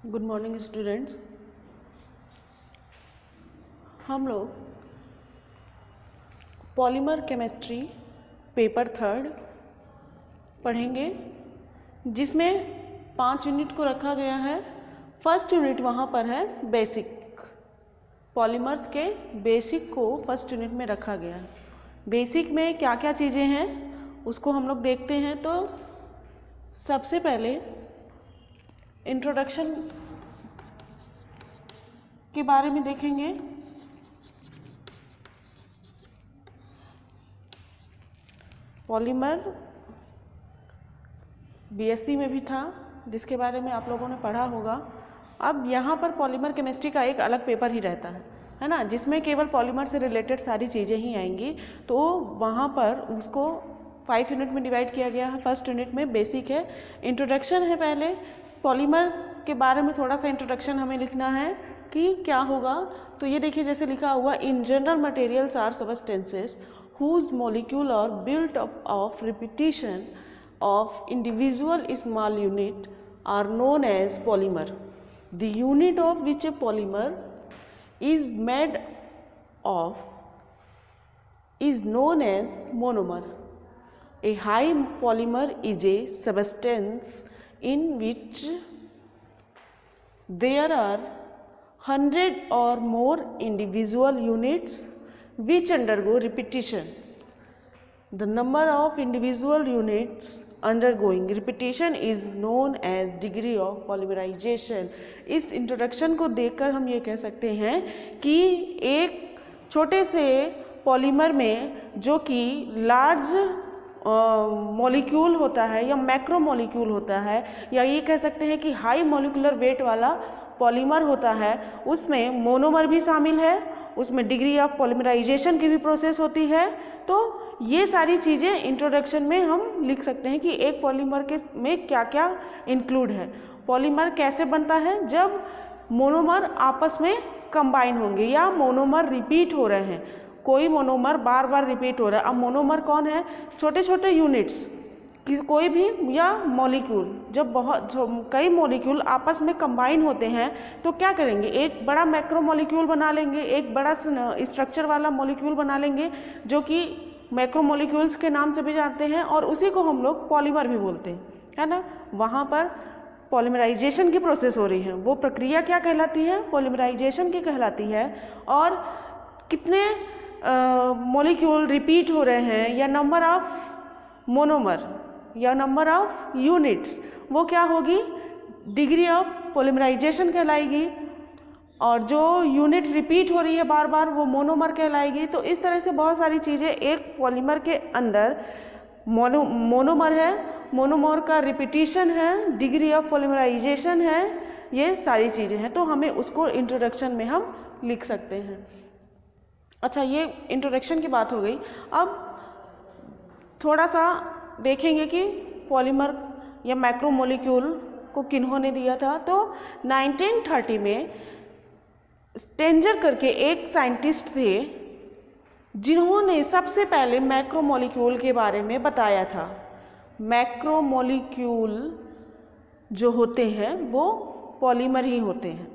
Good morning students. हम लोग polymer chemistry paper 3 पढ़ेंगे, जिसमें 5 यूनिट को रखा गया है। फर्स्ट यूनिट वहाँ पर है बेसिक, पॉलीमर्स के बेसिक को फर्स्ट यूनिट में रखा गया है। बेसिक में क्या क्या चीज़ें हैं उसको हम लोग देखते हैं। तो सबसे पहले इंट्रोडक्शन के बारे में देखेंगे। पॉलीमर बीएससी में भी था, जिसके बारे में आप लोगों ने पढ़ा होगा। अब यहाँ पर पॉलीमर केमिस्ट्री का एक अलग पेपर ही रहता है ना, जिसमें केवल पॉलीमर से रिलेटेड सारी चीज़ें ही आएंगी। तो वहाँ पर उसको 5 यूनिट में डिवाइड किया गया है। फर्स्ट यूनिट में बेसिक है, इंट्रोडक्शन है। पहले पॉलीमर के बारे में थोड़ा सा इंट्रोडक्शन हमें लिखना है कि क्या होगा। तो ये देखिए, जैसे लिखा हुआ, in general materials are substances whose molecule are built up of repetition of individual small unit are known as polymer. The unit of which a polymer is made of is known as monomer. A high polymer is a substance in which there are 100 or more individual units which undergo repetition. The number of individual units undergoing repetition is known as degree of polymerization. इस introduction को देखकर हम ये कह सकते हैं कि एक छोटे से पॉलीमर में, जो कि लार्ज मॉलिक्यूल होता है या मैक्रो मॉलिक्यूल होता है, या ये कह सकते हैं कि हाई मॉलिक्यूलर वेट वाला पॉलीमर होता है, उसमें मोनोमर भी शामिल है, उसमें डिग्री ऑफ पॉलीमराइजेशन की भी प्रोसेस होती है। तो ये सारी चीज़ें इंट्रोडक्शन में हम लिख सकते हैं कि एक पॉलीमर के में क्या क्या इंक्लूड है। पॉलीमर कैसे बनता है? जब मोनोमर आपस में कंबाइन होंगे या मोनोमर रिपीट हो रहे हैं। कोई मोनोमर बार बार रिपीट हो रहा है। अब मोनोमर कौन है? छोटे छोटे यूनिट्स कि कोई भी या मॉलिक्यूल, जब कई मॉलिक्यूल आपस में कंबाइन होते हैं तो क्या करेंगे? एक बड़ा मैक्रो मॉलिक्यूल बना लेंगे, एक बड़ा स्ट्रक्चर वाला मॉलिक्यूल बना लेंगे, जो कि मैक्रो मॉलिक्यूल्स के नाम से भी जानते हैं, और उसी को हम लोग पॉलीमर भी बोलते हैं, है ना। वहाँ पर पॉलीमराइजेशन की प्रोसेस हो रही है। वो प्रक्रिया क्या कहलाती है? पॉलीमराइजेशन की कहलाती है। और कितने मॉलिक्यूल रिपीट हो रहे हैं, या नंबर ऑफ मोनोमर या नंबर ऑफ यूनिट्स, वो क्या होगी? डिग्री ऑफ पॉलीमराइजेशन कहलाएगी। और जो यूनिट रिपीट हो रही है बार बार, वो मोनोमर कहलाएगी। तो इस तरह से बहुत सारी चीज़ें एक पॉलीमर के अंदर मोनोमर है, मोनोमर का रिपीटिशन है, डिग्री ऑफ पॉलीमराइजेशन है, ये सारी चीज़ें हैं। तो हमें उसको इंट्रोडक्शन में हम लिख सकते हैं। अच्छा, ये इंट्रोडक्शन की बात हो गई। अब थोड़ा सा देखेंगे कि पॉलीमर या मैक्रोमोलिक्यूल को किन्होंने दिया था। तो 1930 में स्टेंजर करके एक साइंटिस्ट थे, जिन्होंने सबसे पहले मैक्रोमोलिक्यूल के बारे में बताया था। मैक्रोमोलिक्यूल जो होते हैं वो पॉलीमर ही होते हैं।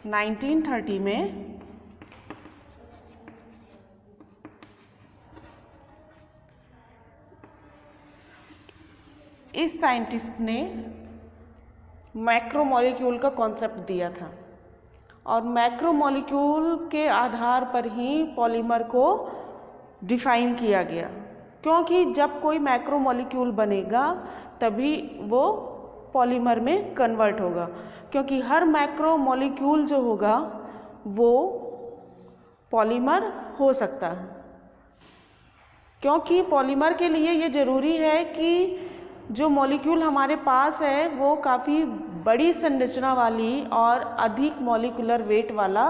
1930 में इस साइंटिस्ट ने मैक्रोमोलिक्यूल का कॉन्सेप्ट दिया था, और मैक्रोमोलिक्यूल के आधार पर ही पॉलीमर को डिफाइन किया गया। क्योंकि जब कोई मैक्रोमोलिक्यूल बनेगा तभी वो पॉलीमर में कन्वर्ट होगा, क्योंकि हर मैक्रोमोलिक्यूल जो होगा वो पॉलीमर हो सकता है। क्योंकि पॉलीमर के लिए ये ज़रूरी है कि जो मॉलिक्यूल हमारे पास है वो काफ़ी बड़ी संरचना वाली और अधिक मॉलिक्यूलर वेट वाला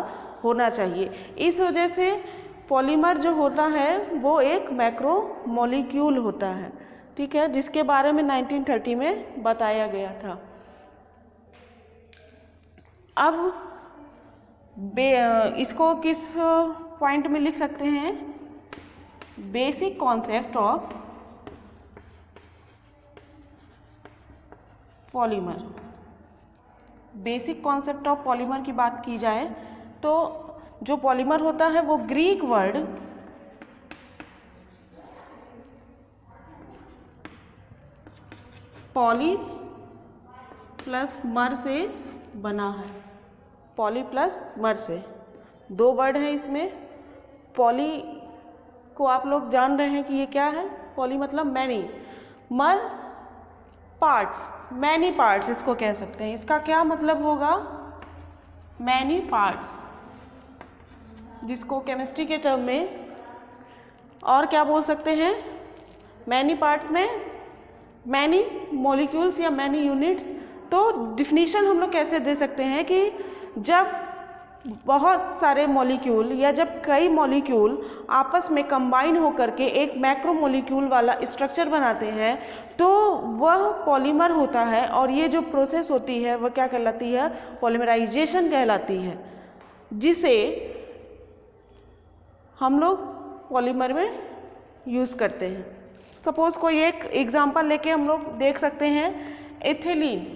होना चाहिए। इस वजह से पॉलीमर जो होता है वो एक मैक्रो मॉलिक्यूल होता है, ठीक है, जिसके बारे में 1930 में बताया गया था। अब इसको किस पॉइंट में लिख सकते हैं? Basic concept of polymer. Basic concept of polymer की बात की जाए तो जो पॉलीमर होता है वो ग्रीक वर्ड पॉली प्लस मर से बना है। पॉली प्लस मर से, दो वर्ड है इसमें। पॉली को आप लोग जान रहे हैं कि ये क्या है, पॉली मतलब मैनी, मर पार्ट्स, मैनी पार्ट्स इसको कह सकते हैं। इसका क्या मतलब होगा, मैनी पार्ट्स, जिसको केमिस्ट्री के टर्म में और क्या बोल सकते हैं, मैनी पार्ट्स में मैनी मॉलिक्यूल्स या मैनी यूनिट्स। तो डिफिनीशन हम लोग कैसे दे सकते हैं कि जब बहुत सारे मॉलिक्यूल या जब कई मॉलिक्यूल आपस में कंबाइन होकर के एक मैक्रो मॉलिक्यूल वाला स्ट्रक्चर बनाते हैं तो वह पॉलीमर होता है। और ये जो प्रोसेस होती है वह क्या कहलाती है, पॉलीमराइजेशन कहलाती है, जिसे हम लोग पॉलीमर में यूज़ करते हैं। सपोज कोई एक एग्जांपल लेके हम लोग देख सकते हैं, एथिलीन।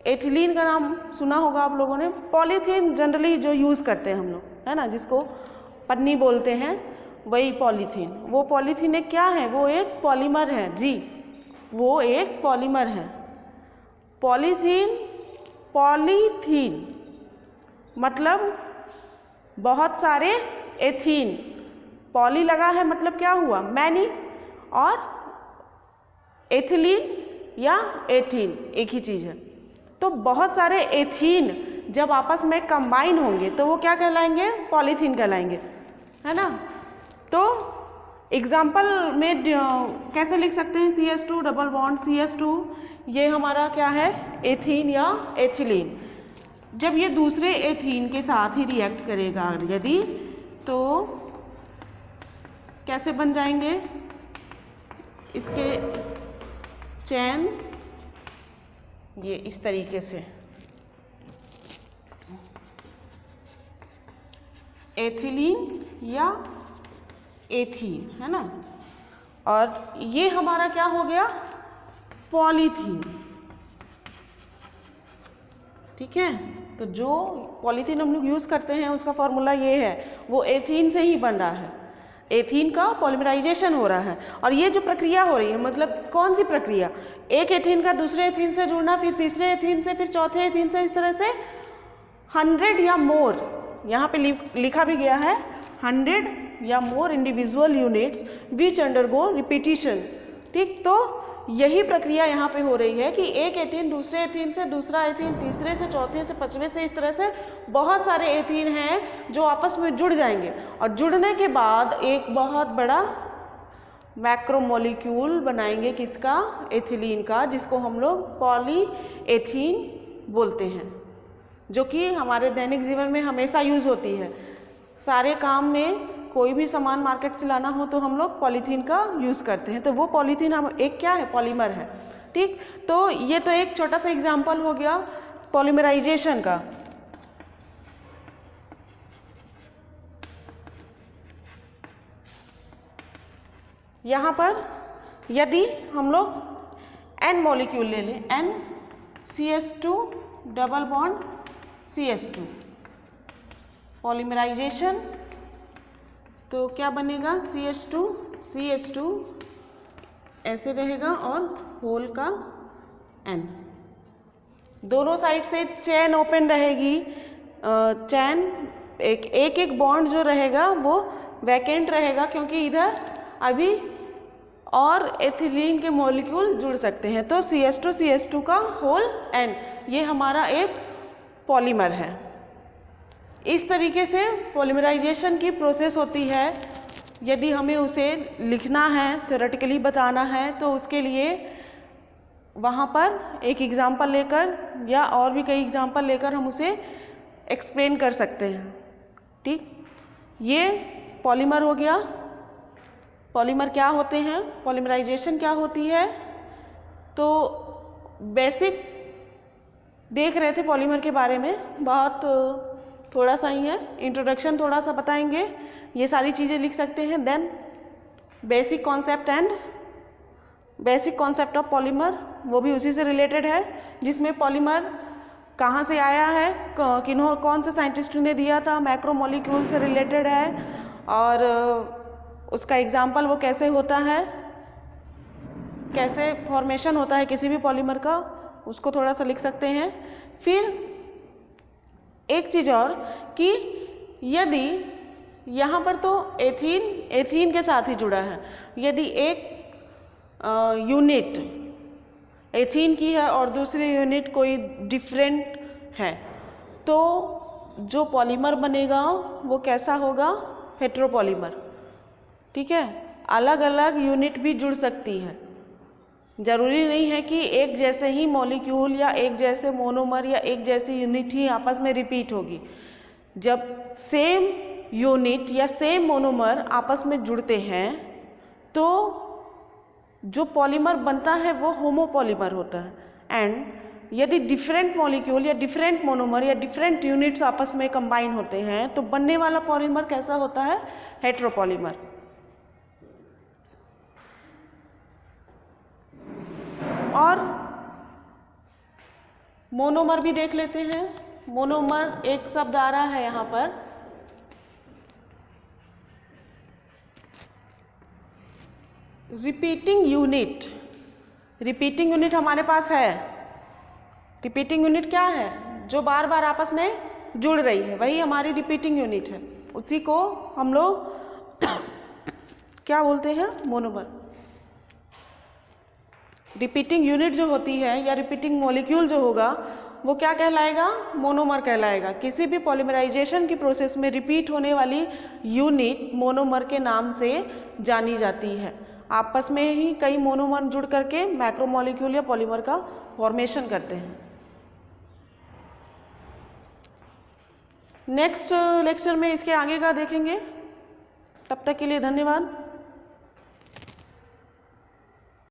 एथिलीन का नाम सुना होगा आप लोगों ने। पॉलीथीन जनरली जो यूज़ करते हैं हम लोग, है ना, जिसको पन्नी बोलते हैं, वही पॉलीथीन। वो पॉलीथीन एक क्या है, वो एक पॉलीमर है जी, वो एक पॉलीमर है। पॉलीथीन, पॉलीथीन मतलब बहुत सारे एथीन, पॉली लगा है मतलब क्या हुआ, मैनी, और एथिलीन या एथीन एक ही चीज़ है। तो बहुत सारे एथीन जब आपस में कंबाइन होंगे तो वो क्या कहलाएंगे, पॉलीथीन कहलाएंगे, है ना। तो एग्जाम्पल में कैसे लिख सकते हैं, CH2 डबल बॉन्ड CH2, ये हमारा क्या है, एथीन या एथिलीन। जब ये दूसरे एथीन के साथ ही रिएक्ट करेगा यदि, तो कैसे बन जाएंगे इसके चैन, ये इस तरीके से, एथिलीन या एथीन, है ना। और ये हमारा क्या हो गया, पॉलीथीन, ठीक है। तो जो पॉलीथीन हम लोग यूज़ करते हैं उसका फॉर्मूला ये है, वो एथीन से ही बन रहा है, एथीन का पॉलीमराइजेशन हो रहा है। और ये जो प्रक्रिया हो रही है, मतलब कौन सी प्रक्रिया, एक एथीन का दूसरे एथीन से जुड़ना, फिर तीसरे एथीन से, फिर चौथे एथीन से, इस तरह से 100 या मोर, यहाँ पे लिखा भी गया है 100 या मोर इंडिविजुअल यूनिट्स विच अंडरगो रिपीटिशन, ठीक। तो यही प्रक्रिया यहाँ पे हो रही है कि एक एथीन दूसरे एथीन से, दूसरा एथीन तीसरे से, चौथे से, पांचवें से, इस तरह से बहुत सारे एथीन हैं जो आपस में जुड़ जाएंगे। और जुड़ने के बाद एक बहुत बड़ा मैक्रोमोलिक्यूल बनाएंगे, किसका, एथिलीन का, जिसको हम लोग पॉली एथीन बोलते हैं, जो कि हमारे दैनिक जीवन में हमेशा यूज़ होती है। सारे काम में कोई भी सामान मार्केट से लाना हो तो हम लोग पॉलीथीन का यूज़ करते हैं। तो वो पॉलीथीन हम एक क्या है, पॉलीमर है, ठीक। तो ये तो एक छोटा सा एग्जांपल हो गया पॉलीमराइजेशन का। यहाँ पर यदि हम लोग N मॉलिक्यूल ले लें, N CH2 double bond CH2, polymerisation, तो क्या बनेगा, CH2 ऐसे रहेगा और होल का N, दोनों साइड से चेन ओपन रहेगी। चेन एक बॉन्ड जो रहेगा वो वैकेंट रहेगा, क्योंकि इधर अभी और एथिलीन के मॉलिक्यूल जुड़ सकते हैं। तो CH2 का होल N, ये हमारा एक पॉलीमर है। इस तरीके से पॉलीमराइजेशन की प्रोसेस होती है। यदि हमें उसे लिखना है, थ्योरेटिकली बताना है, तो उसके लिए वहाँ पर एक एग्जाम्पल लेकर या और भी कई एग्जाम्पल लेकर हम उसे एक्सप्लेन कर सकते हैं, ठीक। ये पॉलीमर हो गया। पॉलीमर क्या होते हैं, पॉलीमराइजेशन क्या होती है, तो बेसिक देख रहे थे पॉलीमर के बारे में, बहुत थोड़ा सा ही है, इंट्रोडक्शन थोड़ा सा बताएंगे, ये सारी चीज़ें लिख सकते हैं। Then basic concept and basic concept of polymer, वो भी उसी से रिलेटेड है, जिसमें पॉलीमर कहाँ से आया है, कौन से साइंटिस्ट ने दिया था, मैक्रोमोलिक्यूल से रिलेटेड है, और उसका एग्जाम्पल वो कैसे होता है, कैसे फॉर्मेशन होता है किसी भी पॉलीमर का, उसको थोड़ा सा लिख सकते हैं। फिर एक चीज़ और कि यदि यहाँ पर तो एथीन के साथ ही जुड़ा है, यदि एक यूनिट एथीन की है और दूसरी यूनिट कोई डिफरेंट है, तो जो पॉलीमर बनेगा वो कैसा होगा, हेट्रोपॉलीमर। ठीक है, अलग अलग यूनिट भी जुड़ सकती है, जरूरी नहीं है कि एक जैसे ही मॉलिक्यूल या एक जैसे मोनोमर या एक जैसी यूनिट ही आपस में रिपीट होगी। जब सेम यूनिट या सेम मोनोमर आपस में जुड़ते हैं तो जो पॉलीमर बनता है वो होमोपॉलीमर होता है। एंड यदि डिफरेंट मॉलिक्यूल या डिफरेंट मोनोमर या डिफरेंट यूनिट्स आपस में कंबाइन होते हैं तो बनने वाला पॉलीमर कैसा होता है, हेट्रोपॉलीमर। और मोनोमर भी देख लेते हैं। मोनोमर एक शब्द आ रहा है यहाँ पर, रिपीटिंग यूनिट। रिपीटिंग यूनिट हमारे पास है। रिपीटिंग यूनिट क्या है, जो बार बार आपस में जुड़ रही है, वही हमारी रिपीटिंग यूनिट है। उसी को हम लोग क्या बोलते हैं, मोनोमर। रिपीटिंग यूनिट जो होती है या रिपीटिंग मॉलिक्यूल जो होगा वो क्या कहलाएगा, मोनोमर कहलाएगा। किसी भी पॉलीमराइजेशन की प्रोसेस में रिपीट होने वाली यूनिट मोनोमर के नाम से जानी जाती है। आपस में ही कई मोनोमर जुड़ करके मैक्रोमोलिक्यूल या पॉलीमर का फॉर्मेशन करते हैं। नेक्स्ट लेक्चर में इसके आगे का देखेंगे। तब तक के लिए धन्यवाद।